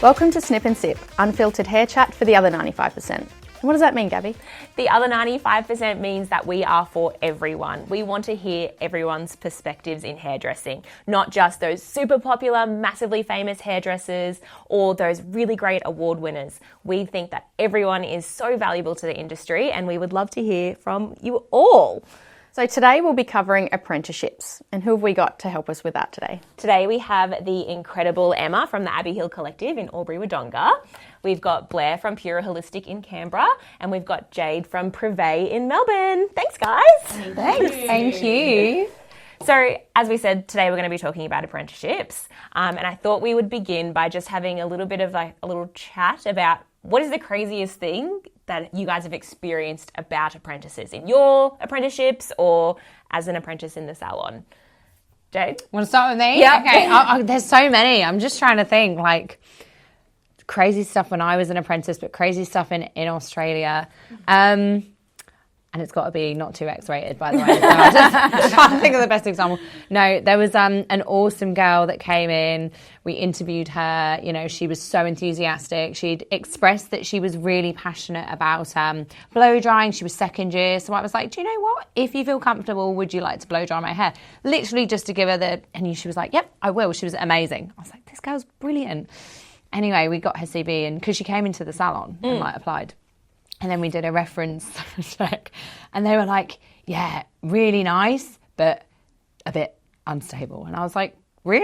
Welcome to Snip and Sip, unfiltered hair chat for the other 95%. And what does that mean, Gabby? The other 95% means that we are for everyone. We want to hear everyone's perspectives in hairdressing, not just those super popular, massively famous hairdressers or those really great award winners. We think that everyone is so valuable to the industry and we would love to hear from you all. So today we'll be covering apprenticeships. And who have we got to help us with that today? Today we have the incredible Emma from the Abbey Hill Collective in Albury-Wodonga. We've got Blair from Pura Holistic in Canberra. And we've got Jade from Prive in Melbourne. Thanks, guys. Thanks. Thank you. So, as we said, today we're going to be talking about apprenticeships. And I thought we would begin by just having a little bit of a little chat about what is the craziest thing that you guys have experienced about apprentices in your apprenticeships or as an apprentice in the salon? Jade? Want to start with me? Yeah. Okay. There's so many. I'm just trying to think, like, crazy stuff when I was an apprentice, but crazy stuff in Australia. And it's got to be not too X-rated, by the way. So I'm just trying to think of the best example. No, there was an awesome girl that came in. We interviewed her. You know, she was so enthusiastic. She'd expressed that she was really passionate about blow drying. She was second year. So I was like, do you know what? If you feel comfortable, would you like to blow dry my hair? Literally just to give her and she was like, yep, I will. She was amazing. I was like, this girl's brilliant. Anyway, we got her CV and because she came into the salon and applied. And then we did a reference check and they were like, yeah, really nice, but a bit unstable. And I was like, really?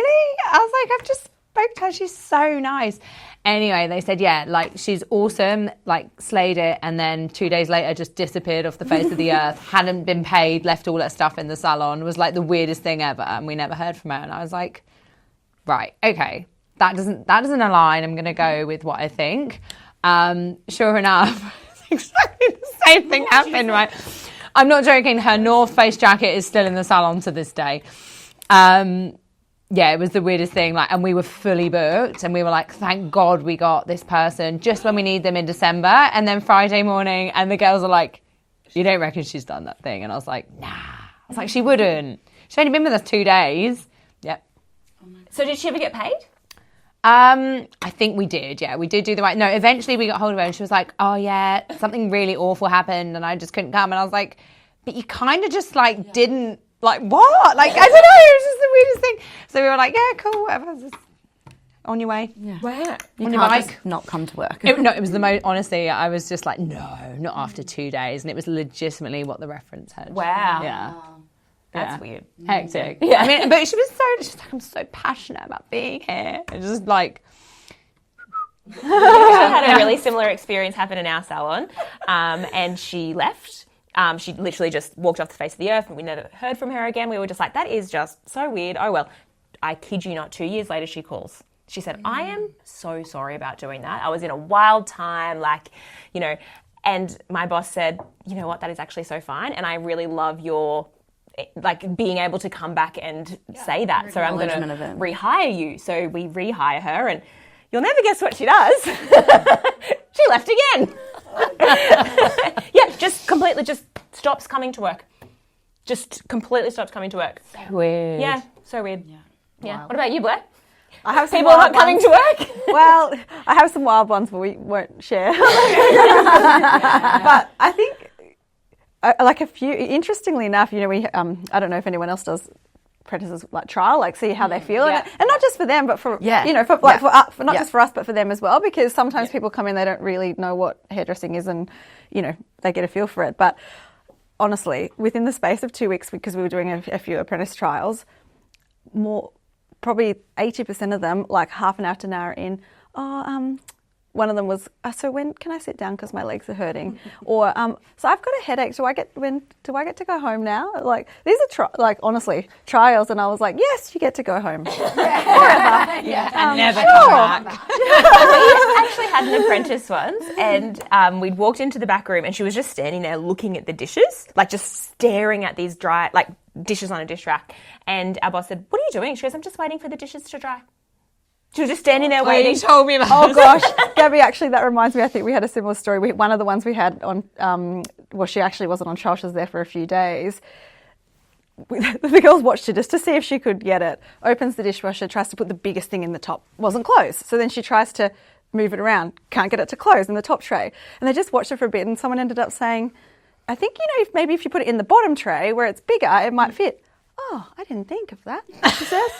I was like, I've just spoke to her. She's so nice. Anyway, they said, yeah, like she's awesome, like slayed it. And then 2 days later just disappeared off the face of the earth, hadn't been paid, left all her stuff in the salon. It was like the weirdest thing ever. And we never heard from her. And I was like, right, okay, that doesn't align. I'm going to go with what I think. Sure enough. Exactly the same thing happened, right? I'm not joking. Her North Face jacket is still in the salon to this day. Yeah, it was the weirdest thing. Like, and we were fully booked, and we were like, "Thank God we got this person just when we need them in December." And then Friday morning, and the girls are like, "You don't reckon she's done that thing?" And I was like, "Nah." I was like, "She wouldn't. She'd only been with us 2 days." Yep. So did she ever get paid? I think we did, yeah. We did do the right... No, eventually we got hold of her and she was like, oh, yeah, something really awful happened and I just couldn't come. And I was like, but you kind of just, like, didn't... Like, what? Like, I don't know. It was just the weirdest thing. So we were like, yeah, cool, whatever. Just on your way. Yeah. Where? You can't just not come to work. It was the most... Honestly, I was just like, no, not after 2 days. And it was legitimately what the reference had. Wow. Yeah. That's weird. Hectic. Yeah. I mean, but she's like, I'm so passionate about being here. It's just like... We actually had a really similar experience happen in our salon, and she left. She literally just walked off the face of the earth and we never heard from her again. We were just like, that is just so weird. Oh, well, I kid you not, 2 years later she calls. She said, I am so sorry about doing that. I was in a wild time, like, you know, and my boss said, you know what, that is actually so fine. And I really love your... like being able to come back and say that. So I'm going to rehire you. So we rehire her and you'll never guess what she does. She left again. Yeah, just completely just stops coming to work. Just completely stops coming to work. So weird. Yeah, so weird. Yeah. Wild. What about you, Blair? I have some People not coming to work? Well, I have some wild ones, but we won't share. But I think, like a few, interestingly enough, you know, we, I don't know if anyone else does apprentices like trial, like see how they feel, and not just for them, but for you know, for not just for us, but for them as well, because sometimes people come in, they don't really know what hairdressing is, and you know, they get a feel for it. But honestly, within the space of 2 weeks, because we were doing a few apprentice trials, probably 80% of them, like half an hour to an hour in, one of them was, so when can I sit down because my legs are hurting? Or, so I've got a headache. Do I get to go home now? Like, these are honestly trials, and I was like, yes, you get to go home. Forever. And never come back. We actually had an apprentice once, and we'd walked into the back room, and she was just standing there looking at the dishes, like just staring at these dry, like dishes on a dish rack. And our boss said, "What are you doing?" She goes, "I'm just waiting for the dishes to dry." She was just standing there waiting. You told me about Oh gosh, Gabby, actually that reminds me, I think we had a similar story. One of the ones we had on, well, she actually wasn't on trial, she was there for a few days. the girls watched her just to see if she could get it. Opens the dishwasher, tries to put the biggest thing in the top. Wasn't closed. So then she tries to move it around. Can't get it to close in the top tray. And they just watched her for a bit, and someone ended up saying, I think, maybe if you put it in the bottom tray where it's bigger, it might fit. Oh, I didn't think of that, she says.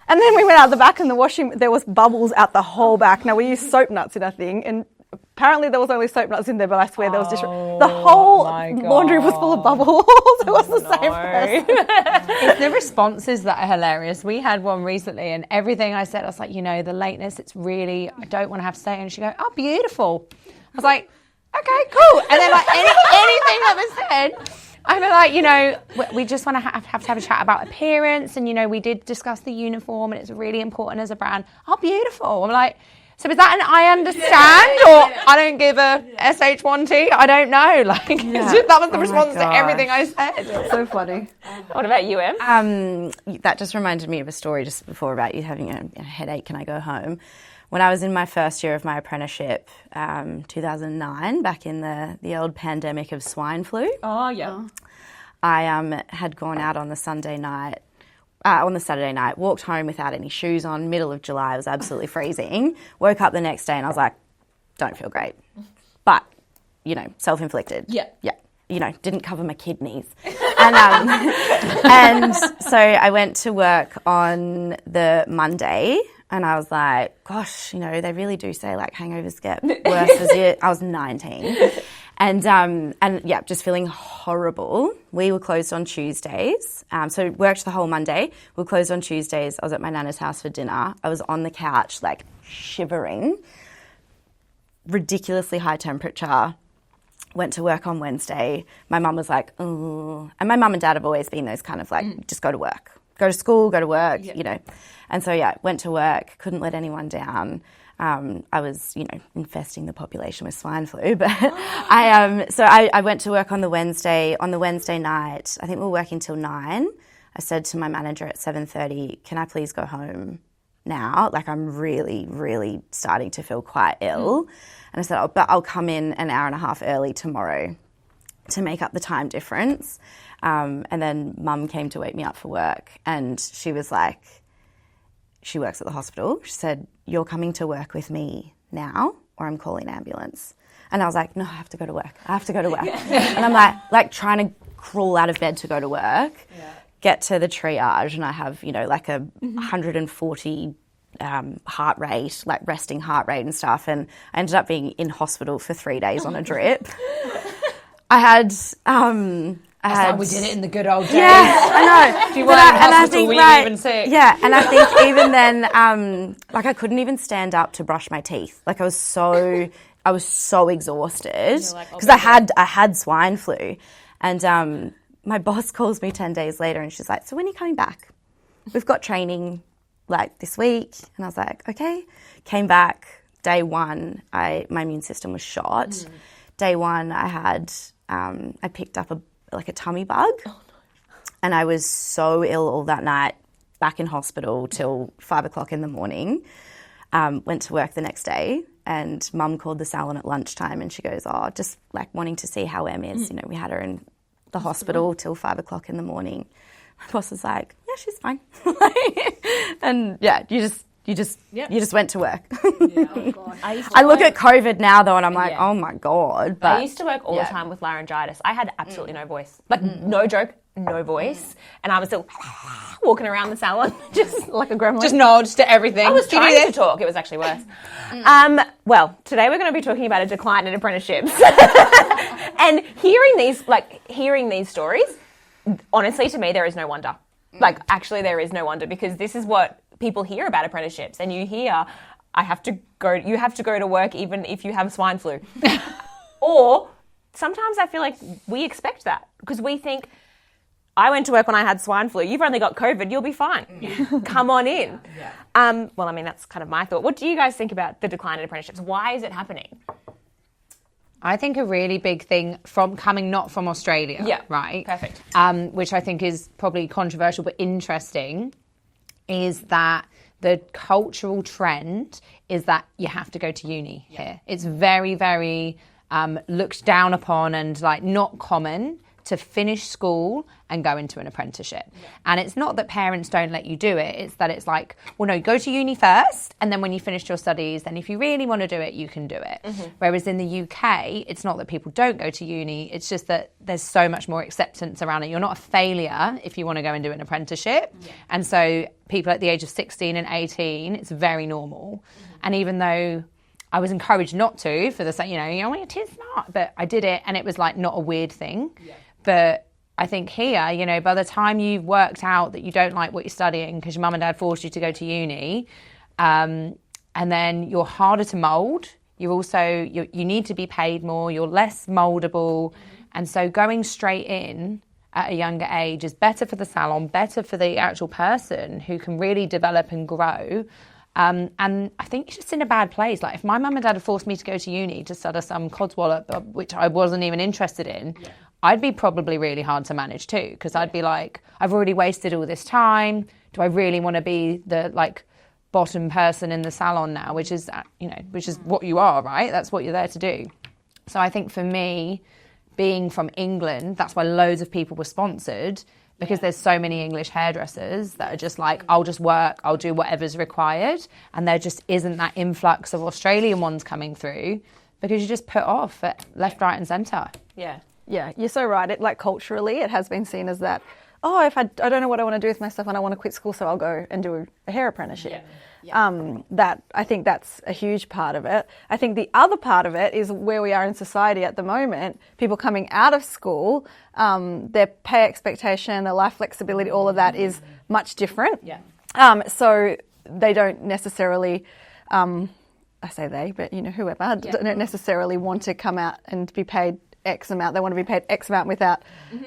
And then we went out the back in the washing. There was bubbles out the whole back. Now, we used soap nuts in our thing, and apparently there was only soap nuts in there, but I swear there was just... The whole laundry was full of bubbles. It was the same person. It's the responses that are hilarious. We had one recently, and everything I said, I was like, the lateness, it's really... I don't want to have to say it. And she go, oh, beautiful. I was like, okay, cool. And then like anything that was said... I'm like, we just want to have a chat about appearance, and, we did discuss the uniform, and it's really important as a brand. Oh, beautiful. I'm like, so is that an I understand, or I don't give a SH1T? I don't know. That was the response to everything I said. It's so funny. What about you, Em? That just reminded me of a story just before about you having a headache. Can I go home? When I was in my first year of my apprenticeship, 2009, back in the old pandemic of swine flu. Oh, yeah. I had gone out on the Saturday night, walked home without any shoes on, middle of July. It was absolutely freezing. Woke up the next day and I was like, don't feel great. But, self-inflicted. Yeah. Yeah. Didn't cover my kidneys. And so I went to work on the Monday. And I was like, gosh, they really do say like hangovers get worse as you... I was 19. And yeah, just feeling horrible. We were closed on Tuesdays. So worked the whole Monday. We were closed on Tuesdays. I was at my nana's house for dinner. I was on the couch like shivering. Ridiculously high temperature. Went to work on Wednesday. My mum was like, oh. And my mum and dad have always been those kind of like, just go to work. Go to school, go to work, And so, went to work, couldn't let anyone down. I was, infesting the population with swine flu. But I went to work on the Wednesday. On the Wednesday night, I think we were working till 9. I said to my manager at 7:30, can I please go home now? Like, I'm really, really starting to feel quite ill. And I said, but I'll come in an hour and a half early tomorrow to make up the time difference. And then Mum came to wake me up for work, and she was like, she works at the hospital. She said, you're coming to work with me now or I'm calling ambulance. And I was like, no, I have to go to work. And I'm like trying to crawl out of bed to go to work, get to the triage, and I have, like a 140 heart rate, like resting heart rate and stuff. And I ended up being in hospital for 3 days on a drip. We did it in the good old days. Yeah, I know. If you weren't in hospital, were you even sick? Yeah, and I think even then, I couldn't even stand up to brush my teeth. Like I was so exhausted because I had swine flu, and my boss calls me 10 days later, and she's like, "So when are you coming back? We've got training like this week." And I was like, "Okay." Came back day one. My immune system was shot. Day one, I picked up a tummy bug. Oh, no. And I was so ill all that night, back in hospital till 5 o'clock in the morning. Went to work the next day, and Mum called the salon at lunchtime, and she goes, oh, just like wanting to see how Em is. We had her in the hospital till 5 o'clock in the morning. My boss was like, yeah, she's fine. And yeah, you just went to work. Yeah, oh God. I look at COVID now though, and I'm like, oh my God. But I used to work all the time with laryngitis. I had absolutely no voice. Like, no joke, no voice. And I was still walking around the salon, just like a gremlin. Just nods to everything. I was trying to talk. It was actually worse. Well, today we're going to be talking about a decline in apprenticeships. And hearing these stories, honestly, to me, there is no wonder. Like, actually, there is no wonder, because this is what people hear about apprenticeships, and you hear, you have to go to work even if you have swine flu. Or sometimes I feel like we expect that, because we think, I went to work when I had swine flu. You've only got COVID. You'll be fine. Come on in. Well, I mean, that's kind of my thought. What do you guys think about the decline in apprenticeships? Why is it happening? I think a really big thing from coming not from Australia, right? Perfect. Which I think is probably controversial but interesting, is that the cultural trend is that you have to go to uni here. It's very, very looked down upon and like not common to finish school and go into an apprenticeship. And it's not that parents don't let you do it, it's that it's like, well, no, go to uni first, and then when you finish your studies, then if you really want to do it, you can do it. Whereas in the UK, it's not that people don't go to uni, it's just that there's so much more acceptance around it. You're not a failure if you want to go and do an apprenticeship. And so people at the age of 16 and 18, it's very normal. And even though I was encouraged not to for the, you're too smart, but I did it, and it was like not a weird thing. But I think here, by the time you've worked out that you don't like what you're studying because your mum and dad forced you to go to uni, and then you're harder to mould, you need to be paid more, you're less mouldable. And so going straight in at a younger age is better for the salon, better for the actual person who can really develop and grow. And I think you're just in a bad place. Like if my mum and dad had forced me to go to uni to study some codswallop, which I wasn't even interested in, I'd be probably really hard to manage too, because I'd be like, I've already wasted all this time. Do I really want to be the bottom person in the salon now, which is what you are, right? That's what you're there to do. So I think for me, being from England, that's why loads of people were sponsored, because there's so many English hairdressers that are just like, I'll just work, I'll do whatever's required. And there just isn't that influx of Australian ones coming through, because you just put off at left, right and centre. Yeah, you're so right. It culturally, it has been seen as that, if I don't know what I want to do with myself and I want to quit school, so I'll go and do a hair apprenticeship. That I think that's a huge part of it. I think the other part of it is where we are in society at the moment. People coming out of school, their pay expectation, their life flexibility, all of that is much different. So they don't necessarily, I say they, but whoever, don't necessarily want to come out and be paid X amount. They want to be paid X amount without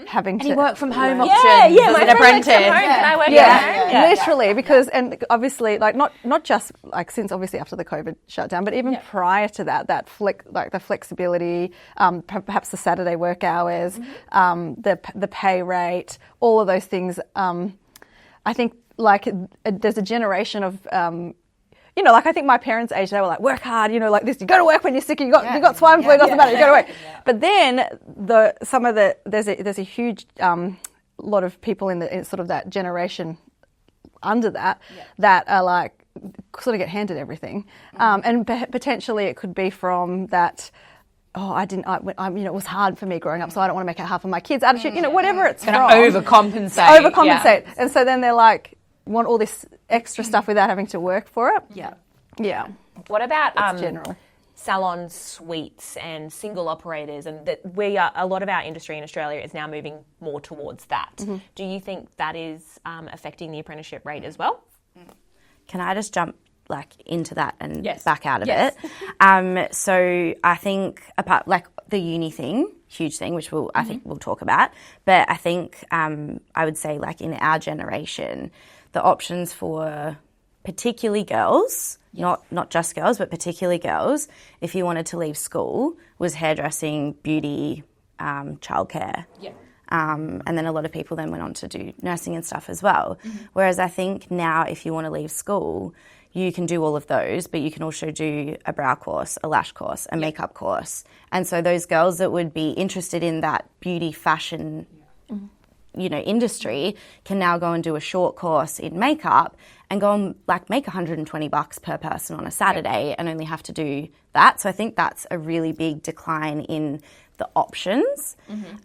having to work from home options. As an apprentice. Can I work at home? Literally, because and obviously, not just since obviously after the COVID shutdown, but even prior to that the flexibility, perhaps the Saturday work hours, the pay rate, all of those things. I think there's a generation of. I think my parents' age, they were like, work hard, this. You go to work when you're sick. You got swine flu. It doesn't matter. You go to work. But then there's a huge lot of people in sort of that generation under that are like sort of get handed everything, and potentially it could be from that. It was hard for me growing up, so I don't want to make it hard for my kids. Attitude, whatever it's from. Overcompensate. And so then they're like, want all this extra stuff without having to work for it. Yeah. What about general salon suites and single operators, and that a lot of our industry in Australia is now moving more towards that. Do you think that is affecting the apprenticeship rate as well? Can I just jump into that and back out of it? So I think apart the uni thing, huge thing, which I think we'll talk about. But I think I would say in our generation, the options for particularly girls, not just girls, but particularly girls, if you wanted to leave school, was hairdressing, beauty, childcare. And then a lot of people then went on to do nursing and stuff as well. Whereas I think now if you want to leave school, you can do all of those, but you can also do a brow course, a lash course, a makeup course. And so those girls that would be interested in that beauty, fashion, industry can now go and do a short course in makeup and go and make $120 per person on a Saturday and only have to do that. So I think that's a really big decline in the options.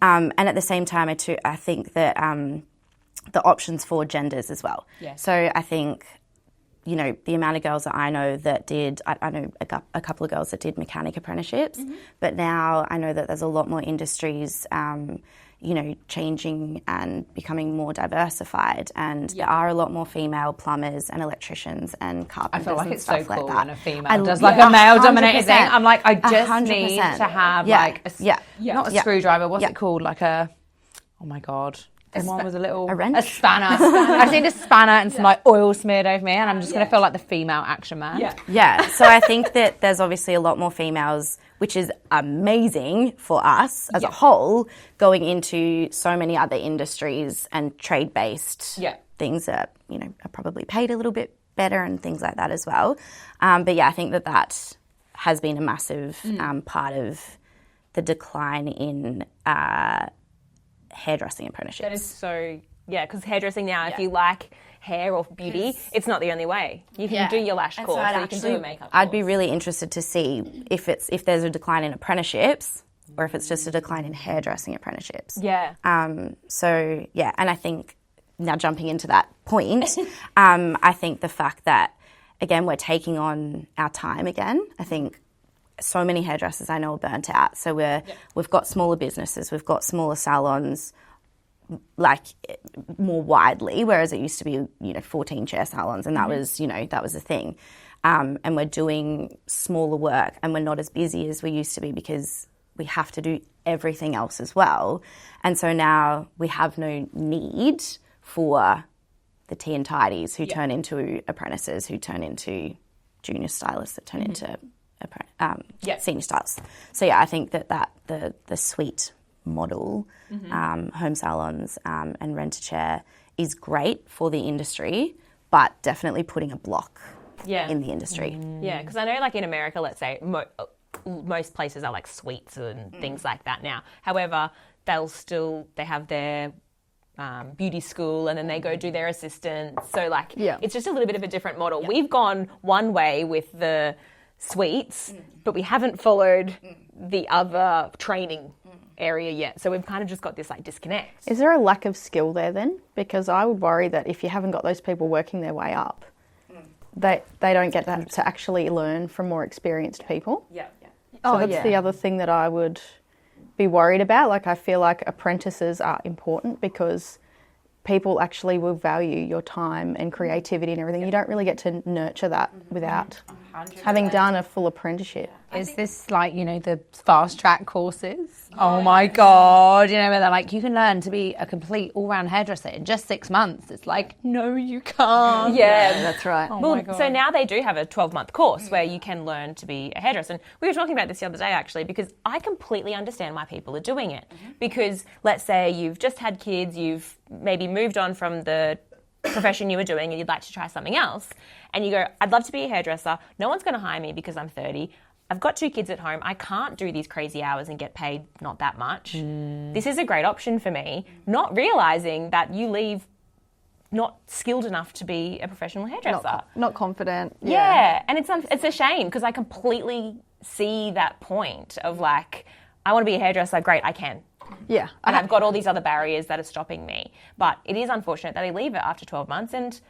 And at the same time, I think that the options for genders as well. So I think, the amount of girls that I know that did, I know a couple of girls that did mechanic apprenticeships, but now I know that there's a lot more industries changing and becoming more diversified, and there are a lot more female plumbers and electricians and carpenters. I feel like it's so cool that. when a female does a male-dominated thing. I'm like, I just 100%. need to have not a screwdriver. What's it called? Oh my god. The one with a wrench? A spanner. I just need a spanner and some oil smeared over me, and I'm just going to feel like the female action man. So I think that there's obviously a lot more females, which is amazing for us as a whole, going into so many other industries and trade-based things that, are probably paid a little bit better and things like that as well. But I think that has been a massive part of the decline in hairdressing apprenticeships. That is so, because hairdressing now, if you like hair or beauty, it's not the only way. You can do your lash course, so you can do a makeup course. I'd be really interested to see if there's a decline in apprenticeships or if it's just a decline in hairdressing apprenticeships. Yeah. And I think now jumping into that point, I think the fact that, again, we're taking on our time again. I think so many hairdressers I know are burnt out. So we've got smaller businesses, we've got smaller salons, like more widely, whereas it used to be 14 chair salons, and that was a thing. And we're doing smaller work, and we're not as busy as we used to be because we have to do everything else as well. And so now we have no need for the tea and tidies who turn into apprentices, who turn into junior stylists, that turn into senior stylists. So I think that the suite model, home salons and rent-a-chair is great for the industry, but definitely putting a block in the industry. Yeah, because I know like in America, let's say, most places are like suites and things like that now. However, they have their beauty school, and then they go do their assistants. So like, it's just a little bit of a different model. We've gone one way with the suites, but we haven't followed the other training area yet. So we've kind of just got this like disconnect. Is there a lack of skill there then? Because I would worry that if you haven't got those people working their way up, they don't get to actually learn from more experienced people. So that's the other thing that I would be worried about. Like, I feel like apprentices are important because people actually will value your time and creativity and everything. You don't really get to nurture that without having done a full apprenticeship. Is this like, the fast track courses? Oh my God. Where they're like, you can learn to be a complete all-round hairdresser in just 6 months. It's like, no, you can't. Yeah, that's right. Oh my God. So now they do have a 12-month course where you can learn to be a hairdresser. And we were talking about this the other day, actually, because I completely understand why people are doing it. Because let's say you've just had kids, you've maybe moved on from the profession you were doing and you'd like to try something else. And you go, I'd love to be a hairdresser. No one's going to hire me because I'm 30. I've got 2 kids at home. I can't do these crazy hours and get paid not that much. This is a great option for me, not realising that you leave not skilled enough to be a professional hairdresser. Not confident. Yeah, and it's a shame because I completely see that point of like, I want to be a hairdresser. Great, I can. Yeah. And I've got all these other barriers that are stopping me. But it is unfortunate that they leave it after 12 months and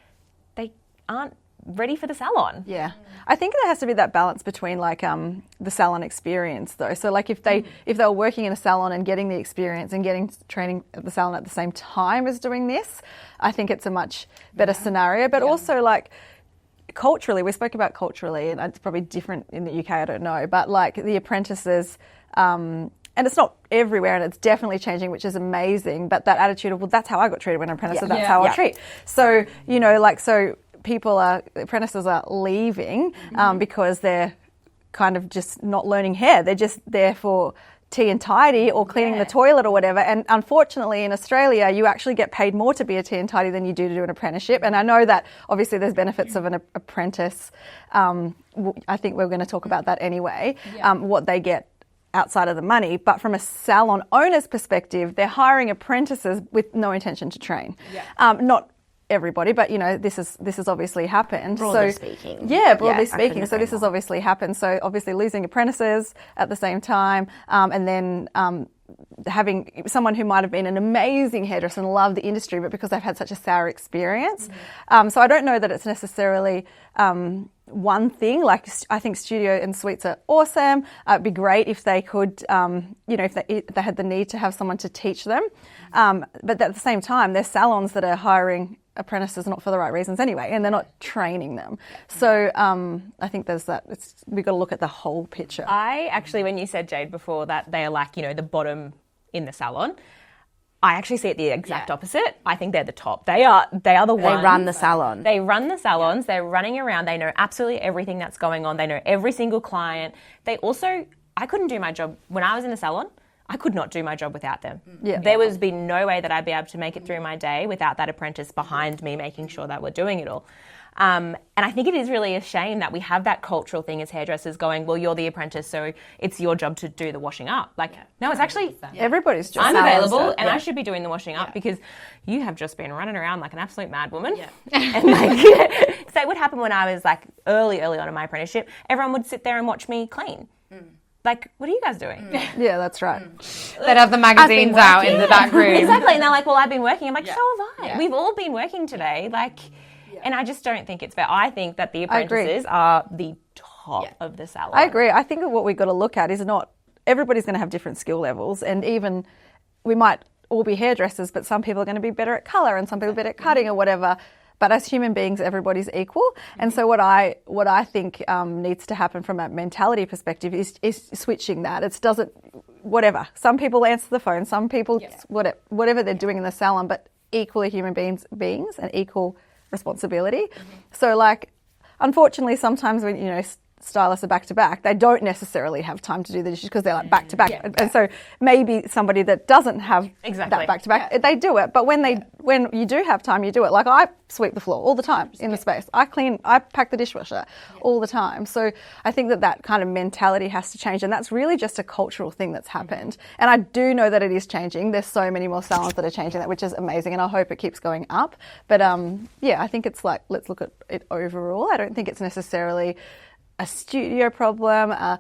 they aren't ready for the salon. Yeah. I think there has to be that balance between like the salon experience though. So like if they were working in a salon and getting the experience and getting training at the salon at the same time as doing this, I think it's a much better scenario. But also like culturally, we spoke about culturally, and it's probably different in the UK, I don't know, but like the apprentices, and it's not everywhere and it's definitely changing, which is amazing, but that attitude of, well, that's how I got treated when I'm an apprentice, so that's how I'll treat. So, apprentices are leaving because they're kind of just not learning hair. They're just there for tea and tidy or cleaning the toilet or whatever. And unfortunately in Australia, you actually get paid more to be a tea and tidy than you do to do an apprenticeship. And I know that obviously there's benefits of an apprentice. I think we're going to talk about that anyway, what they get outside of the money. But from a salon owner's perspective, they're hiring apprentices with no intention to train. Not everybody, but this has obviously happened. Broadly speaking. Yeah, broadly speaking. So this has obviously happened. So obviously losing apprentices at the same time, and then having someone who might have been an amazing hairdresser and loved the industry, but because they've had such a sour experience. So I don't know that it's necessarily one thing. Like, I think studio and suites are awesome. It'd be great if they could, if they had the need to have someone to teach them. But at the same time, there's salons that are hiring apprentices not for the right reasons anyway, and they're not training them. So I think there's that. We've got to look at the whole picture. I actually, when you said, Jade, before that they are like, the bottom in the salon, I actually see it the exact opposite. I think they're the top. They are the ones. They run the salon. They run the salons. They're running around. They know absolutely everything that's going on. They know every single client. They also, I couldn't do my job when I was in the salon. I could not do my job without them. There was been no way that I'd be able to make it through my day without that apprentice behind me making sure that we're doing it all. And I think it is really a shame that we have that cultural thing as hairdressers going, well, you're the apprentice, so it's your job to do the washing up. Like, no, it's actually everybody's job. I'm available and I should be doing the washing up because you have just been running around like an absolute mad woman. Yeah. And like, so it would happen when I was like early on in my apprenticeship. Everyone would sit there and watch me clean. Like, what are you guys doing? Yeah, that's right. They'd have the magazines out in the back room. Exactly. And they're like, well, I've been working. I'm like, so have I. Yeah. We've all been working today. Like, and I just don't think it's fair. I think that the apprentices are the top of the salon. I agree. I think what we've got to look at is not everybody's going to have different skill levels, and even we might all be hairdressers, but some people are going to be better at colour and some people are better at cutting or whatever. But as human beings, everybody's equal. And so what I think needs to happen from a mentality perspective is switching that. It doesn't, whatever. Some people answer the phone, some people, whatever they're doing in the salon, but equally human beings and equal responsibility. So like, unfortunately, sometimes when, stylists are back to back, they don't necessarily have time to do the dishes because they're like back to back. And so maybe somebody that doesn't have that back to back, they do it. But when you do have time, you do it. Like I sweep the floor all the time in the space. I pack the dishwasher all the time. So I think that kind of mentality has to change. And that's really just a cultural thing that's happened. And I do know that it is changing. There's so many more salons that are changing that, which is amazing. And I hope it keeps going up. But I think it's like, let's look at it overall. I don't think it's necessarily a studio problem, an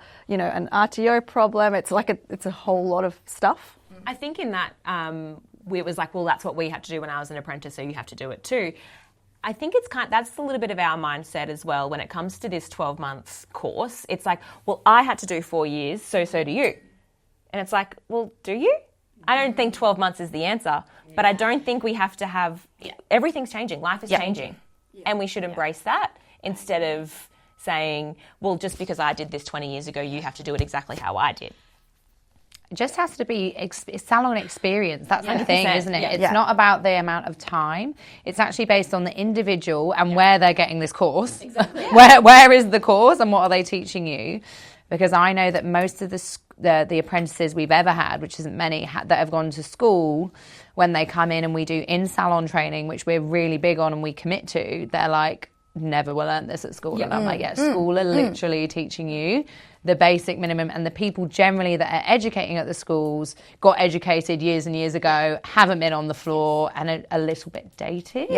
RTO problem. It's like it's a whole lot of stuff. I think in that it was like, well, that's what we had to do when I was an apprentice, so you have to do it too. I think that's a little bit of our mindset as well when it comes to this 12 months course. It's like, well, I had to do 4 years, so do you. And it's like, well, do you? I don't think 12 months is the answer, but I don't think we have to have, everything's changing, life is changing, and we should embrace that instead of saying, well, just because I did this 20 years ago, you have to do it exactly how I did. It just has to be salon experience. That's the thing, isn't it? It's not about the amount of time. It's actually based on the individual and where they're getting this course. Exactly. Where is the course and what are they teaching you? Because I know that most of the apprentices we've ever had, which isn't many, that have gone to school, when they come in and we do in-salon training, which we're really big on and we commit to, they're like, never will learn this at school. And I'm like, school are literally teaching you the basic minimum, and the people generally that are educating at the schools got educated years and years ago, haven't been on the floor and a little bit dated.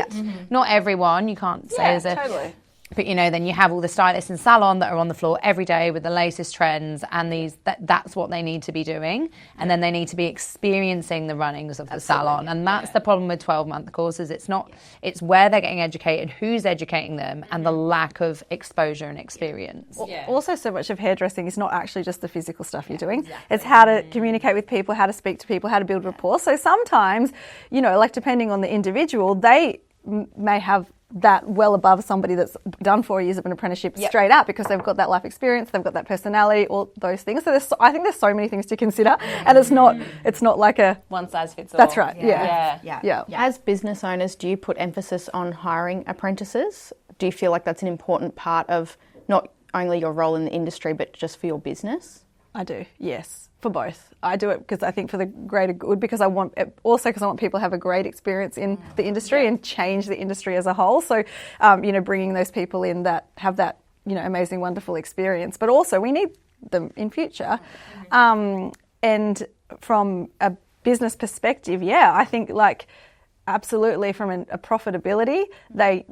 Not everyone, you can't say totally. But then you have all the stylists in salon that are on the floor every day with the latest trends, and that's what they need to be doing. And then they need to be experiencing the runnings of the salon. And that's the problem with 12-month courses. It's where they're getting educated, who's educating them, and the lack of exposure and experience. Also, so much of hairdressing is not actually just the physical stuff you're doing. It's how to communicate with people, how to speak to people, how to build rapport. So sometimes, like depending on the individual, they may have that well above somebody that's done 4 years of an apprenticeship straight up, because they've got that life experience, they've got that personality, all those things. So I think there's so many things to consider, and it's not like a one size fits all. That's right. As business owners, do you put emphasis on hiring apprentices? Do you feel like that's an important part of not only your role in the industry, but just for your business? I do, yes, for both. I do it because I think for the greater good, because I want people to have a great experience in the industry and change the industry as a whole. So, bringing those people in that have that, amazing, wonderful experience, but also we need them in future. And from a business perspective, I think absolutely from a profitability, they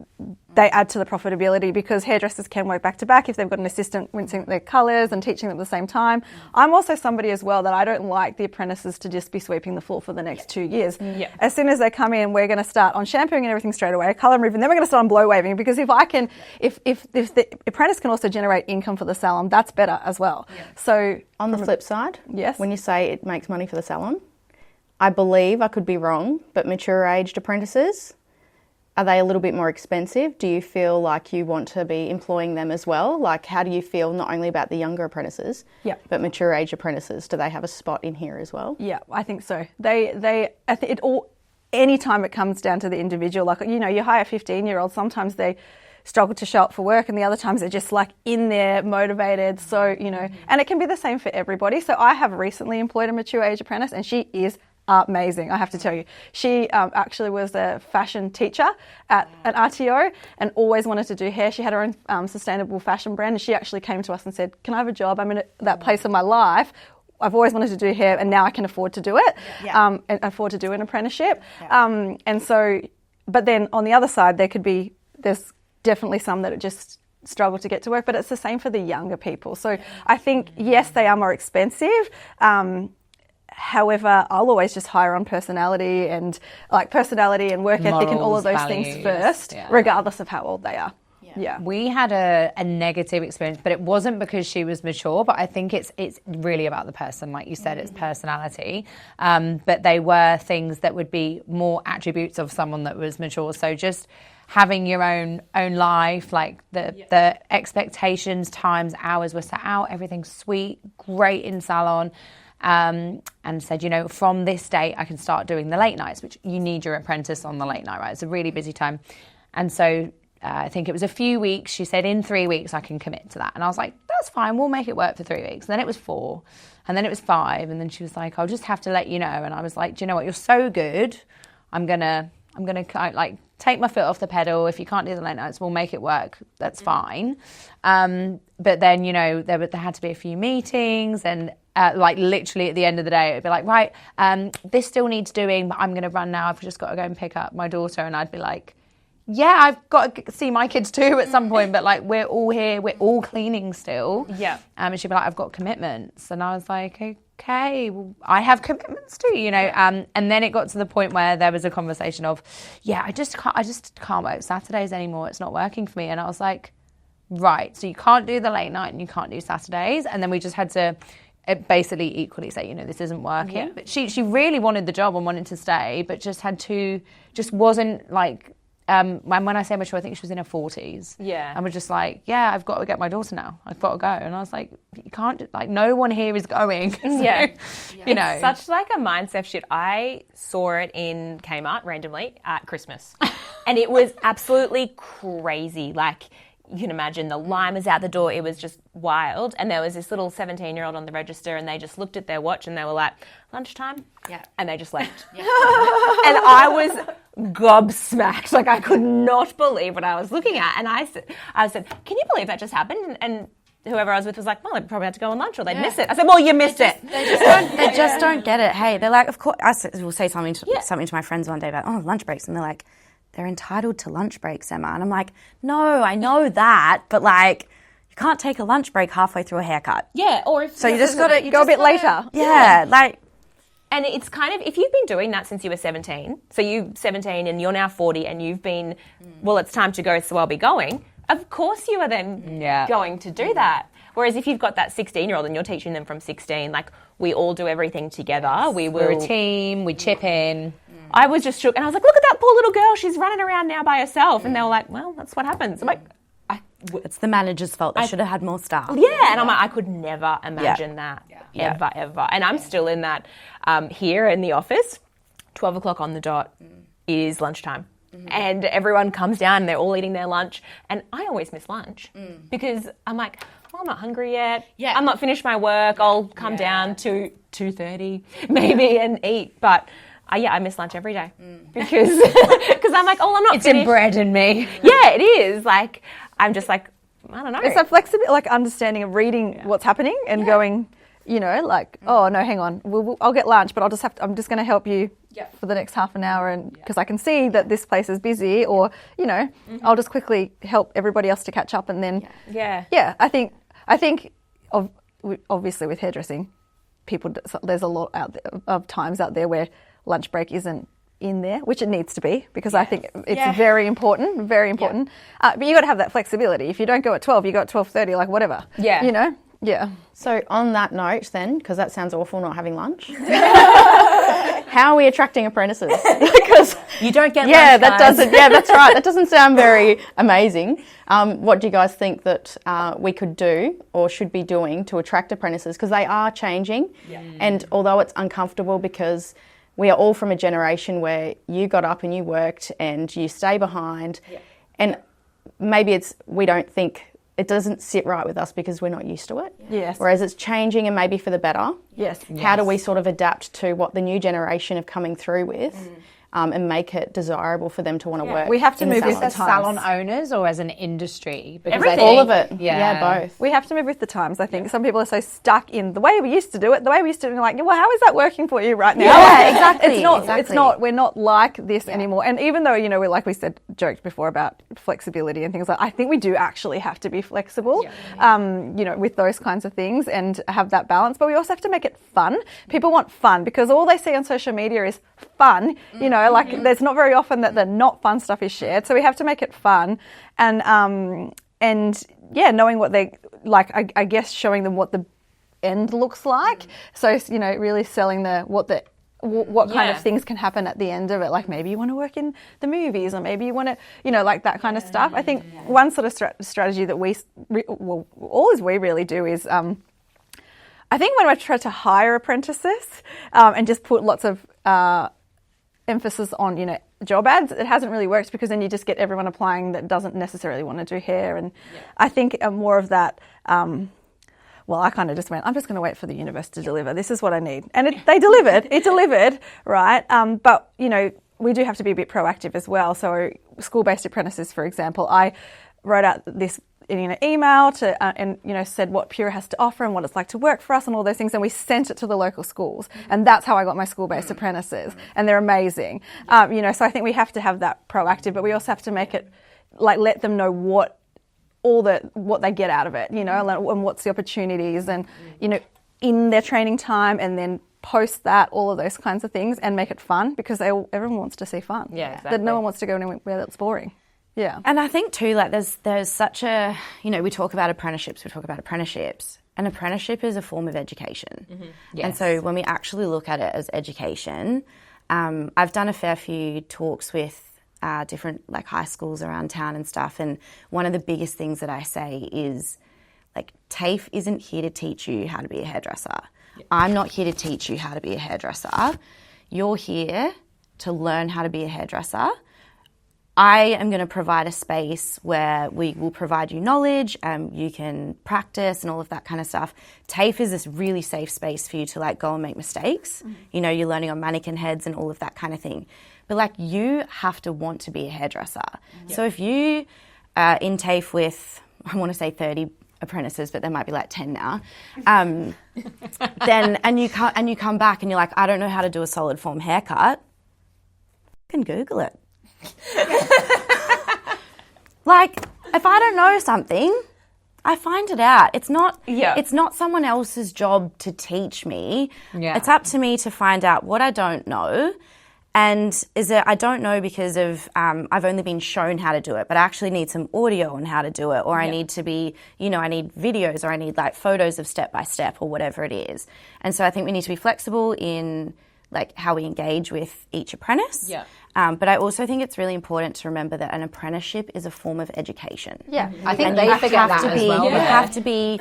add to the profitability, because hairdressers can work back to back if they've got an assistant rinsing their colours and teaching them at the same time. I'm also somebody as well that I don't like the apprentices to just be sweeping the floor for the next 2 years. As soon as they come in, we're going to start on shampooing and everything straight away, colour removing, then we're going to start on blow waving, because if the apprentice can also generate income for the salon, that's better as well. So on the flip side, yes, when you say it makes money for the salon, I believe, I could be wrong, but mature aged apprentices, are they a little bit more expensive? Do you feel like you want to be employing them as well? Like, how do you feel not only about the younger apprentices, but mature age apprentices? Do they have a spot in here as well? Yeah, I think so. Anytime it comes down to the individual, you hire a 15-year-old, sometimes they struggle to show up for work, and the other times they're just in there, motivated. So, and it can be the same for everybody. So I have recently employed a mature age apprentice, and she is amazing, I have to tell you. She actually was a fashion teacher at an RTO and always wanted to do hair. She had her own sustainable fashion brand, and she actually came to us and said, can I have a job? I'm in that place of my life. I've always wanted to do hair, and now I can afford to do it, and afford to do an apprenticeship. And so, but then on the other side, there's definitely some that just struggle to get to work, but it's the same for the younger people. So I think, yes, they are more expensive. However, I'll always just hire on personality and work ethic and all of those things first, regardless of how old they are. Yeah. We had a negative experience, but it wasn't because she was mature, but I think it's really about the person. Like you said, it's personality. But they were things that would be more attributes of someone that was mature. So just having your own life, like the expectations, times, hours were set out, everything's sweet, great in salon. And said, from this date I can start doing the late nights, which you need your apprentice on the late night, right? It's a really busy time. And so I think it was a few weeks. She said, in 3 weeks I can commit to that. And I was like, that's fine, we'll make it work for 3 weeks. And then it was 4, and then it was 5, and then she was like, I'll just have to let you know. And I was like, do you know what, you're so good, I'm gonna like take my foot off the pedal. If you can't do the late nights, we'll make it work, that's fine. But then, there had to be a few meetings, and literally at the end of the day, it'd be like, right, this still needs doing, but I'm going to run now. I've just got to go and pick up my daughter. And I'd be like, yeah, I've got to see my kids too at some point, but like, we're all here, we're all cleaning still. Yeah. And she'd be like, I've got commitments. And I was like, okay, well, I have commitments too, and then it got to the point where there was a conversation of, I just can't work Saturdays anymore. It's not working for me. And I was like, right, so you can't do the late night and you can't do Saturdays. And then we just had to basically equally say, this isn't working. Yeah. But she really wanted the job and wanted to stay, but just wasn't like, when I say mature, I think she was in her 40s. Yeah. And we're just like, I've got to get my daughter now. I've got to go. And I was like, you can't, no one here is going. So, It's such like a mindset shift. I saw it in Kmart randomly at Christmas. And it was absolutely crazy. Like, you can imagine the line was out the door. It was just wild. And there was this little 17-year-old on the register, and they just looked at their watch and they were like, lunchtime? Yeah. And they just left. And I was gobsmacked. Like, I could not believe what I was looking at. And I said, can you believe that just happened? And whoever I was with was like, well, they probably had to go on lunch or they'd miss it. I said, well, you missed it. They just don't get it. Hey, they're like, of course. We'll say something to my friends one day about, lunch breaks. And they're like, they're entitled to lunch breaks, Emma. And I'm like, no, I know that, but like, you can't take a lunch break halfway through a haircut. Yeah, or if... So you just got to go a bit later. Yeah, like... And it's kind of, if you've been doing that since you were 17, so you're 17 and you're now 40 and you've been, well, it's time to go, so I'll be going, of course you are then going to do that. Whereas if you've got that 16-year-old and you're teaching them from 16, like, we all do everything together. Yes. We're a team, we chip in. I was just shook, and I was like, look at that poor little girl, she's running around now by herself. And they were like, well, that's what happens. I'm like, it's the manager's fault. They should have had more staff. Yeah, and I'm like, I could never imagine that, ever. And I'm still in that here in the office, 12 o'clock on the dot is lunchtime. And everyone comes down and they're all eating their lunch. And I always miss lunch because I'm like, well, I'm not hungry yet. Yeah. I'm not finished my work. I'll come down to 2:30 maybe and eat. But I miss lunch every day because I'm like, I'm not it's finished. Inbred in me. Yeah, it is. Like, I'm just like, I don't know. It's a flexibility, like understanding of reading what's happening and going, oh, no, hang on. I'll get lunch, but I'm just going to help you for the next half an hour, and because I can see that this place is busy, or, I'll just quickly help everybody else to catch up. And then, I think obviously with hairdressing, there's a lot of times out there where lunch break isn't in there, which it needs to be, because I think it's very important. But you got to have that flexibility. If you don't go at 12, you go at 12:30, like whatever. Yeah. Yeah. So on that note then, because that sounds awful not having lunch, how are we attracting apprentices? Because you don't get lunch, that's right. That doesn't sound very amazing. What do you guys think that we could do or should be doing to attract apprentices? Because they are changing. Yeah. And although it's uncomfortable, because we are all from a generation where you got up and you worked and you stay behind, and maybe we don't think it doesn't sit right with us because we're not used to it. Yes. Whereas it's changing and maybe for the better. Yes. How do we sort of adapt to what the new generation are coming through with? And make it desirable for them to want to work. We have to move with the as times. salon owners or as an industry? Because Everything. All of it. Yeah, both. We have to move with the times, I think. Some people are so stuck in the way we used to do it, and you're like, well, how is that working for you right now? Yeah, exactly. It's not, we're not like this anymore. And even though, we, like we said, joked before about flexibility and things like that, I think we do actually have to be flexible, with those kinds of things and have that balance. But we also have to make it fun. People want fun because all they see on social media is fun, there's not very often that the not fun stuff is shared. So we have to make it fun and knowing what they like, I guess showing them what the end looks like. So, really selling what kind of things can happen at the end of it. Like maybe you want to work in the movies or maybe you want to, like that kind of stuff. I think one sort of strategy that we really do is, I think when we try to hire apprentices and just put lots of emphasis on, job ads, it hasn't really worked because then you just get everyone applying that doesn't necessarily want to do hair. And I think more of that, I kind of just went, I'm just going to wait for the universe to deliver. This is what I need. And they delivered. It delivered, right? But, we do have to be a bit proactive as well. So school-based apprentices, for example, I wrote out this in an email to and said what Pura has to offer and what it's like to work for us and all those things, and we sent it to the local schools, and that's how I got my school-based apprentices, and they're amazing. So I think we have to have that proactive, but we also have to make it let them know what they get out of it, and what's the opportunities, and in their training time, and then post that, all of those kinds of things, and make it fun because everyone wants to see fun. Yeah, exactly. That no one wants to go anywhere that's boring. Yeah. And I think too, there's such a, we talk about apprenticeships, An apprenticeship is a form of education. Mm-hmm. Yes. And so when we actually look at it as education, I've done a fair few talks with different high schools around town and stuff, and one of the biggest things that I say is TAFE isn't here to teach you how to be a hairdresser. Yep. I'm not here to teach you how to be a hairdresser. You're here to learn how to be a hairdresser. I am going to provide a space where we will provide you knowledge, you can practice and all of that kind of stuff. TAFE is this really safe space for you to go and make mistakes. Mm-hmm. You're learning on mannequin heads and all of that kind of thing. But you have to want to be a hairdresser. Yep. So if you are in TAFE with, I want to say 30 apprentices, but there might be 10 now, then and you come back and you're like, I don't know how to do a solid form haircut, you can Google it. If I don't know something, I find it out. It's not someone else's job to teach me. Yeah. It's up to me to find out what I don't know. And I don't know because of I've only been shown how to do it, but I actually need some audio on how to do it, or I need to be, I need videos, or I need photos of step by step or whatever it is. And so I think we need to be flexible in how we engage with each apprentice. Yeah. But I also think it's really important to remember that an apprenticeship is a form of education. Yeah, I think they forget that as well. You have to be.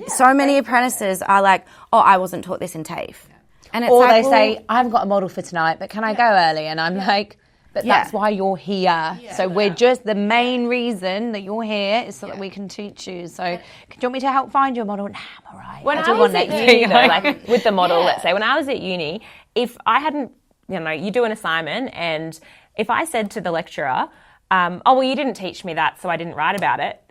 So many apprentices are I wasn't taught this in TAFE. And it's or they say, I haven't got a model for tonight, but can I go early? And I'm but that's why you're here. Yeah. So we're just, the main reason that you're here is so that we can teach you. So do you want me to help find you a model? Nah, I'm all right. When I was at uni, with the model, let's say, when I was at uni, if I hadn't, you do an assignment, and if I said to the lecturer, you didn't teach me that, so I didn't write about it,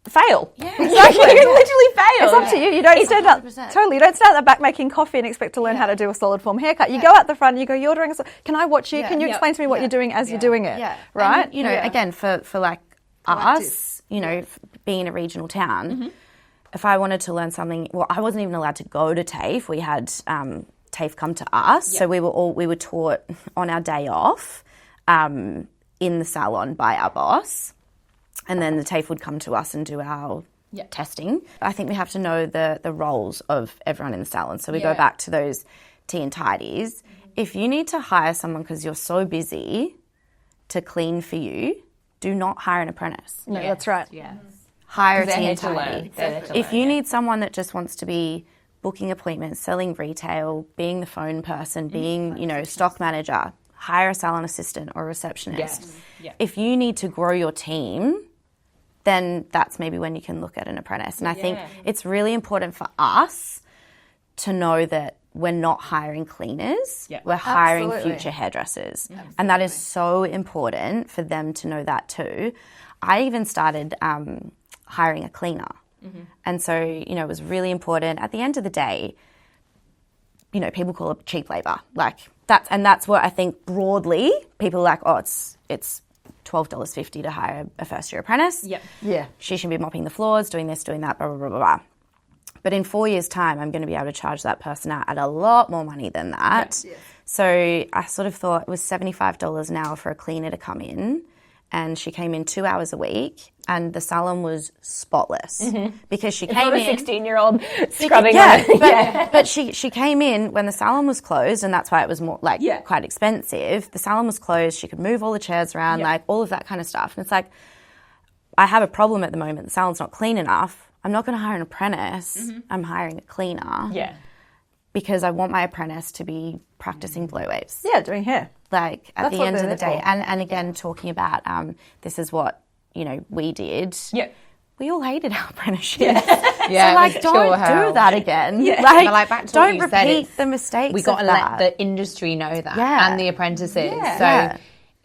fail. Yeah, exactly. You literally fail. It's up to you. You don't stand up. Totally. You don't stand at the back making coffee and expect to learn how to do a solid form haircut. You go out the front and you go, you're doing can I watch you? Can you explain to me what you're doing as you're doing it? Yeah. Right? And, again, for us, being in a regional town, if I wanted to learn something, I wasn't even allowed to go to TAFE. We had TAFE come to us. So we were taught on our day off in the salon by our boss. And then the TAFE would come to us and do our testing. I think we have to know the roles of everyone in the salon. So we go back to those tea and tidies. If you need to hire someone because you're so busy to clean for you, do not hire an apprentice. No, that's right. Yes. Hire a tea and tidy. If you need someone that just wants to be booking appointments, selling retail, being the phone person, being, stock manager, hire a salon assistant or a receptionist. Yes. If you need to grow your team, then that's maybe when you can look at an apprentice. And I think it's really important for us to know that we're not hiring cleaners, we're hiring future hairdressers. And that is so important for them to know that too. I even started hiring a cleaner. And so, you know, it was really important. At the end of the day, you know, people call it cheap labour. Like that's what I think broadly people are like, oh, it's $12.50 to hire a first year apprentice. Yeah. She should be mopping the floors, doing this, doing that, blah, blah, blah, blah, blah. But in 4 years' time, I'm going to be able to charge that person out at a lot more money than that. So I sort of thought it was $75 an hour for a cleaner to come in. And she came in 2 hours a week, and the salon was spotless because she came in. Not a 16-year-old scrubbing on it. But she came in when the salon was closed, and that's why it was more quite expensive. The salon was closed. She could move all the chairs around, like all of that kind of stuff. And it's like, I have a problem at the moment. The salon's not clean enough. I'm not going to hire an apprentice. I'm hiring a cleaner. Yeah. Because I want my apprentice to be practicing blow waves. Yeah, doing hair. Like at the end of the day. And again, talking about this is what, you know, we did. Yeah. We all hated our apprenticeships. Yeah, so like, don't do that again. Like back to don't what you said, repeat the mistakes. We got to let the industry know that and the apprentices. So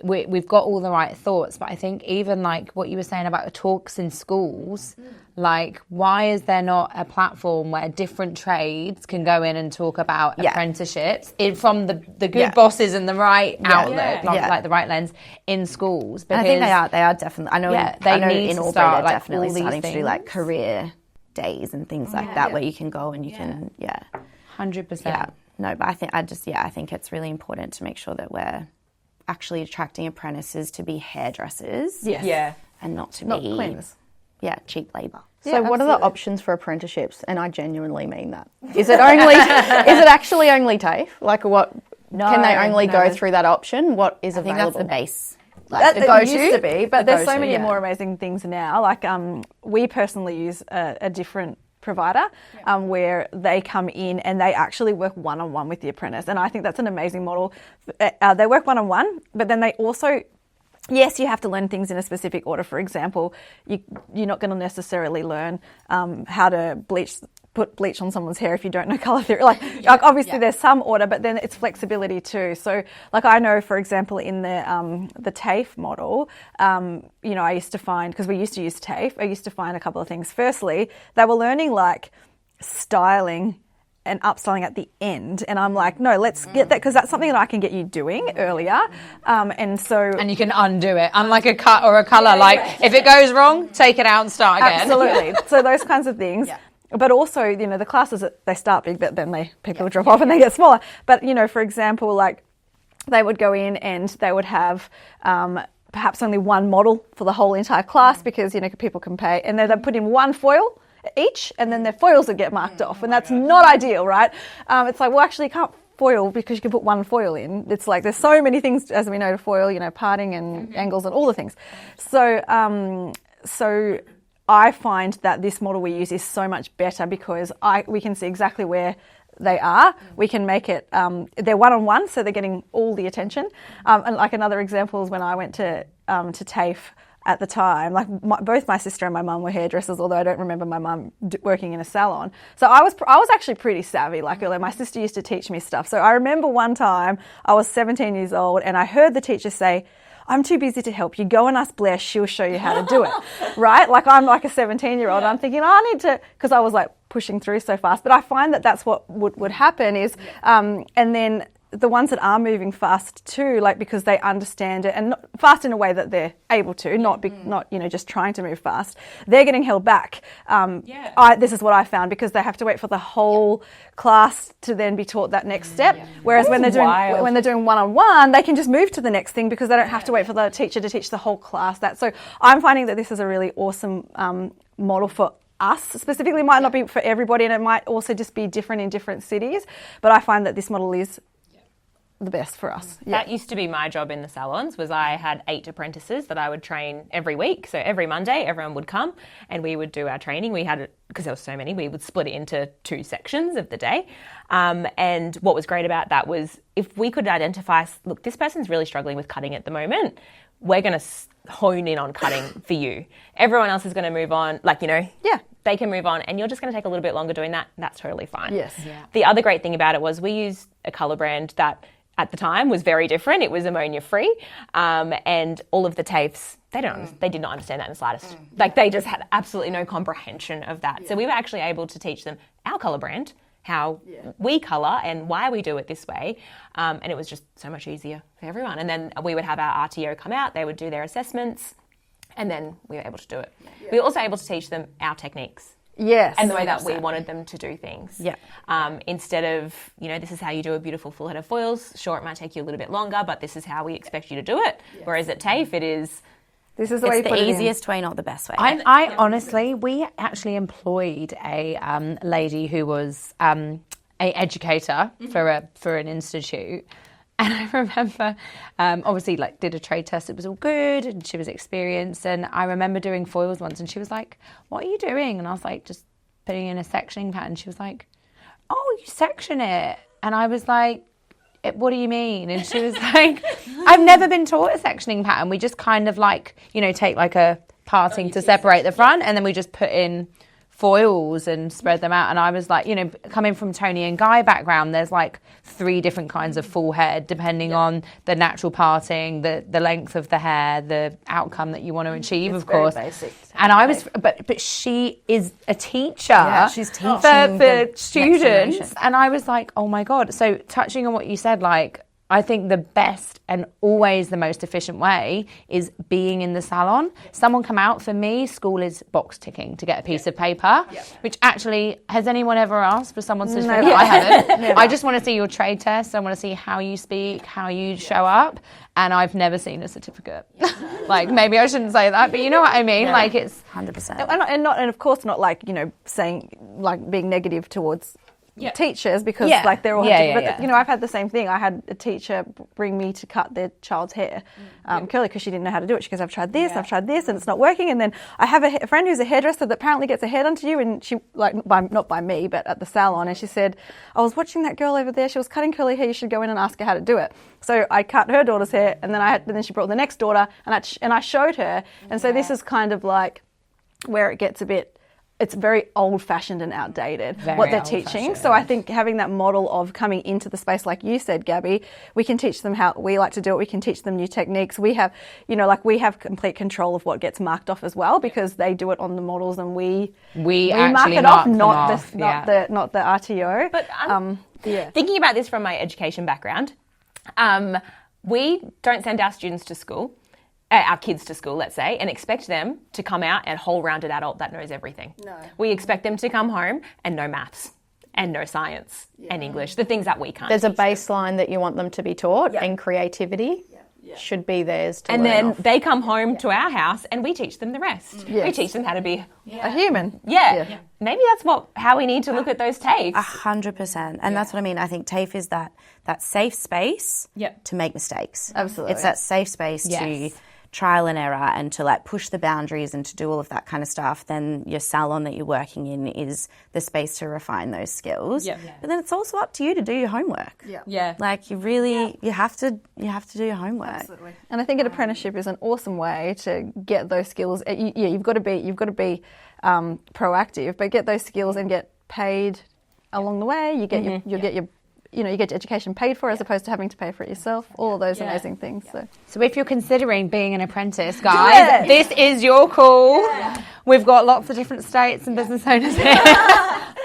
we've got all the right thoughts, but I think even like what you were saying about the talks in schools, like why is there not a platform where different trades can go in and talk about apprenticeships from the good bosses and the right outlook, like the right lens in schools? Because I think they are definitely. I know need in to Albury start, they're definitely starting to do like career days and things like that where you can go and you can 100%. Yeah, no, but I think it's really important to make sure that we're actually attracting apprentices to be hairdressers, and not to be cleaners. Cheap labour. So what are the options for apprenticeships? And I genuinely mean that. Is it actually only TAFE? Like what? No, can they only go through that option? What is available? I think that's the base. That used to be, but there's so many more amazing things now. Like we personally use a different provider where they come in and they actually work one-on-one with the apprentice, and I think that's an amazing model. They work one-on-one, but then they also, yes, you have to learn things in a specific order. For example, you're not going to necessarily learn how to put bleach on someone's hair if you don't know colour theory. Obviously there's some order, but then it's flexibility too. So like I know, for example, in the TAFE model, you know, I used to find, because we used to use TAFE, I used to find a couple of things. Firstly, they were learning like styling and upstyling at the end, and I'm like, no, let's get that, because that's something that I can get you doing earlier, and you can undo it, unlike a cut or a colour. If it goes wrong, take it out and start again. Absolutely. So those kinds of things. But also, you know, the classes, they start big, but then people drop off and they get smaller. But, you know, for example, like they would go in and they would have perhaps only one model for the whole entire class because, you know, people can pay. And then they'd put in one foil each, and then their foils would get marked off. And that's not ideal, right? It's like, well, actually, you can't foil because you can put one foil in. It's like there's so many things, as we know, to foil, you know, parting and angles and all the things. So I find that this model we use is so much better because we can see exactly where they are. We can make it, they're one-on-one, so they're getting all the attention. And like another example is when I went to TAFE at the time, like both my sister and my mum were hairdressers, although I don't remember my mum working in a salon. So I was actually pretty savvy. Like my sister used to teach me stuff. So I remember one time I was 17 years old and I heard the teacher say, I'm too busy to help you. Go and ask Blair. She'll show you how to do it. Right? Like I'm like a 17-year-old. I'm thinking, I need to, because I was like pushing through so fast. But I find that that's what would happen is, and then the ones that are moving fast too, like because they understand it and fast in a way that they're able to, not you know, just trying to move fast. They're getting held back. This is what I found, because they have to wait for the whole class to then be taught that next step. Whereas when they're doing one-on-one, they can just move to the next thing because they don't have to wait for the teacher to teach the whole class that. So I'm finding that this is a really awesome model for us specifically. It might not be for everybody, and it might also just be different in different cities. But I find that this model is the best for us. That used to be my job in the salons. Was I had 8 apprentices that I would train every week. So every Monday everyone would come and we would do our training. We had, because there were so many, we would split it into 2 sections of the day. And what was great about that was if we could identify, look, this person's really struggling with cutting at the moment, we're going to hone in on cutting for you. Everyone else is going to move on, they can move on, and you're just going to take a little bit longer doing that. That's totally fine. Yes. Yeah. The other great thing about it was we used a colour brand that at the time was very different. It was ammonia free, and all of the TAFEs, they did not understand that in the slightest. They just had absolutely no comprehension of that. Yeah. So we were actually able to teach them our colour brand, how we colour and why we do it this way. And it was just so much easier for everyone. And then we would have our RTO come out, they would do their assessments, and then we were able to do it. Yeah. We were also able to teach them our techniques. Yes. And the way that we wanted them to do things. Yeah. Instead of, this is how you do a beautiful full head of foils. Sure, it might take you a little bit longer, but this is how we expect you to do it. Yes. Whereas at TAFE, it is... This is the way you put it in. It's the easiest way, not the best way. I honestly, we actually employed a lady who was a educator for an institute. And I remember, obviously, did a trade test. It was all good, and she was experienced. And I remember doing foils once, and she was like, "What are you doing?" And I was like, "Just putting in a sectioning pattern." She was like, "Oh, you section it." And I was like, "What do you mean?" And she was like, "I've never been taught a sectioning pattern. We just kind of take a parting to separate the front, and then we just put in foils and spread them out." And I was like, coming from Tony and Guy background, there's 3 different kinds of full head depending on the natural parting, the length of the hair, the outcome that you want to achieve, of course. Basic. And I was, but she is a teacher. Yeah, she's teaching for students. And I was like, oh my God. So touching on what you said, I think the best and always the most efficient way is being in the salon. Someone come out, for me, school is box ticking to get a piece of paper, which actually, has anyone ever asked for someone's certificate? No. I haven't. I just want to see your trade test. I want to see how you speak, how you show up. And I've never seen a certificate. Maybe I shouldn't say that, but you know what I mean? Yeah. It's 100%. And of course not saying, being negative towards teachers because they're all but I've had the same thing. I had a teacher bring me to cut their child's hair curly because she didn't know how to do it. She goes, I've tried this and it's not working. And then I have a friend who's a hairdresser that apparently gets a hair done to you, and she not by me but at the salon, and she said, I was watching that girl over there, she was cutting curly hair, you should go in and ask her how to do it. So I cut her daughter's hair, and then she brought the next daughter, and I showed her. And so this is kind of where it gets a bit, it's very old-fashioned and outdated, what they're teaching. So I think having that model of coming into the space, like you said, Gabby, we can teach them how we like to do it. We can teach them new techniques. We have, we have complete control of what gets marked off as well, because they do it on the models and we mark it off, not the RTO. But thinking about this from my education background, we don't send our students to school. Our kids to school, let's say, and expect them to come out a whole-rounded adult that knows everything. No. We expect them to come home and know maths and know science and English, the things that we can't. There's a baseline that you want them to be taught, and creativity should be theirs to learn then off. They come home to our house and we teach them the rest. Yes. We teach them how to be a human. Yeah. Maybe that's how we need to look at those TAFEs. 100%. And that's what I mean. I think TAFE is that safe space to make mistakes. Absolutely. It's that safe space to trial and error and to push the boundaries and to do all of that kind of stuff. Then your salon that you're working in is the space to refine those skills. Yeah. But then it's also up to you to do your homework. You have to do your homework. Absolutely. And I think an apprenticeship is an awesome way to get those skills. You've got to be proactive, but get those skills and get paid along the way. You get you get education paid for as opposed to having to pay for it yourself. All of those amazing things. So if you're considering being an apprentice, guys, this is your call. Yeah. We've got lots of different states and business owners here.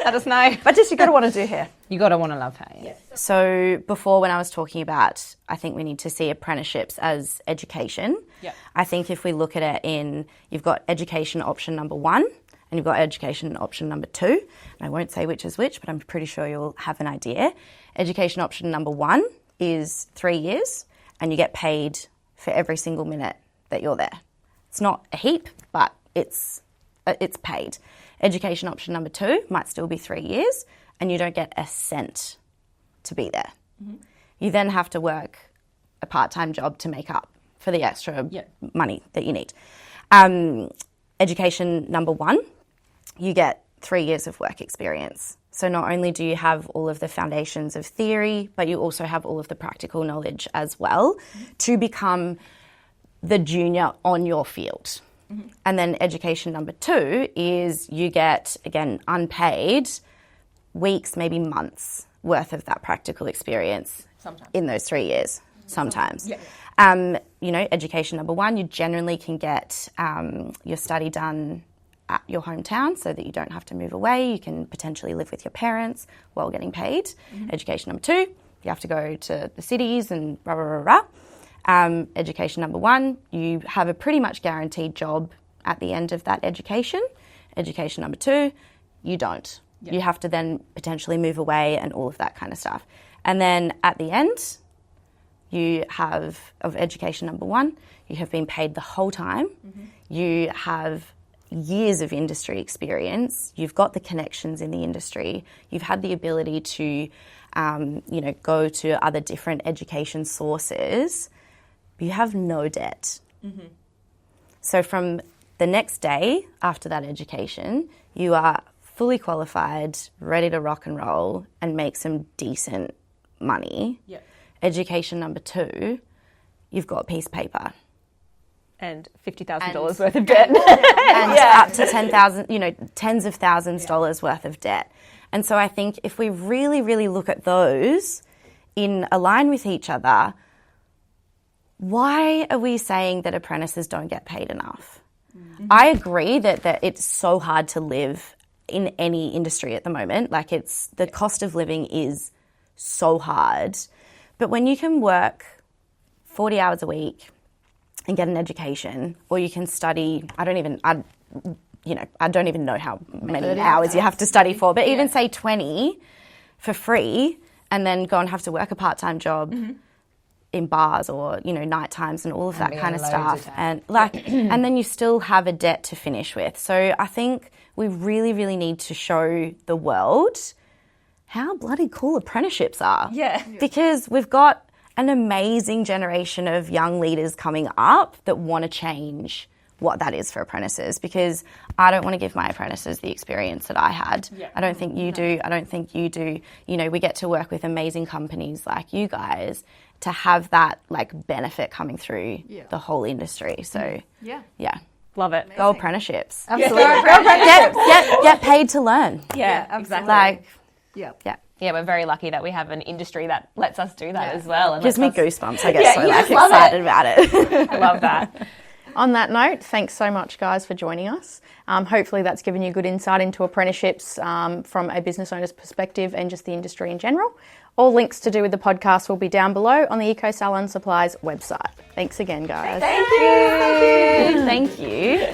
Let us know. But just you got to want to do hair. You got to want to love hair. Yeah. So before, when I was talking about, I think we need to see apprenticeships as education. Yeah. I think if we look at it you've got education option number 1. And you've got education option number 2. And I won't say which is which, but I'm pretty sure you'll have an idea. Education option number 1 is 3 years, and you get paid for every single minute that you're there. It's not a heap, but it's paid. Education option number 2 might still be 3 years, and you don't get a cent to be there. Mm-hmm. You then have to work a part-time job to make up for the extra money that you need. Education number 1, you get 3 years of work experience So not only do you have all of the foundations of theory, but you also have all of the practical knowledge as well to become the junior on your field. And then education number 2 is you get, again, unpaid weeks, maybe months worth of that practical experience in those 3 years, sometimes. Education number 1, you generally can get your study done at your hometown so that you don't have to move away. You can potentially live with your parents while getting paid. Education number 2, you have to go to the cities and rah, rah, rah, rah. Education number 1, you have a pretty much guaranteed job at the end of that education. Education number 2, you don't. Yep. You have to then potentially move away and all of that kind of stuff. And then at the end, you have, of education number 1, you have been paid the whole time. You have years of industry experience. You've got the connections in the industry. You've had the ability to, go to other different education sources. You have no debt. So from the next day after that education, you are fully qualified, ready to rock and roll and make some decent money. Education number 2, you've got a piece of paper. And $50,000 worth of debt. And up to $10,000, tens of thousands dollars worth of debt. And so I think if we really, really look at those in align with each other, why are we saying that apprentices don't get paid enough? I agree that it's so hard to live in any industry at the moment. Like the cost of living is so hard. But when you can work 40 hours a week and get an education, or you can study, I don't even know how many hours you have to study for, but even say 20 for free and then go and have to work a part-time job in bars or, night times and all of that kind of stuff. And and then you still have a debt to finish with. So I think we really, really need to show the world how bloody cool apprenticeships are. Because we've got an amazing generation of young leaders coming up that want to change what that is for apprentices, because I don't want to give my apprentices the experience that I had. I don't think you do. I don't think you do. We get to work with amazing companies like you guys to have that benefit coming through the whole industry. So Love it. Go apprenticeships. Absolutely. Get paid to learn. Exactly. Yeah, we're very lucky that we have an industry that lets us do that as well. And gives me goosebumps. I get so excited about it. I love that. On that note, thanks so much, guys, for joining us. Hopefully that's given you good insight into apprenticeships from a business owner's perspective and just the industry in general. All links to do with the podcast will be down below on the Eco Salon Supplies website. Thanks again, guys. Thank you. Thank you.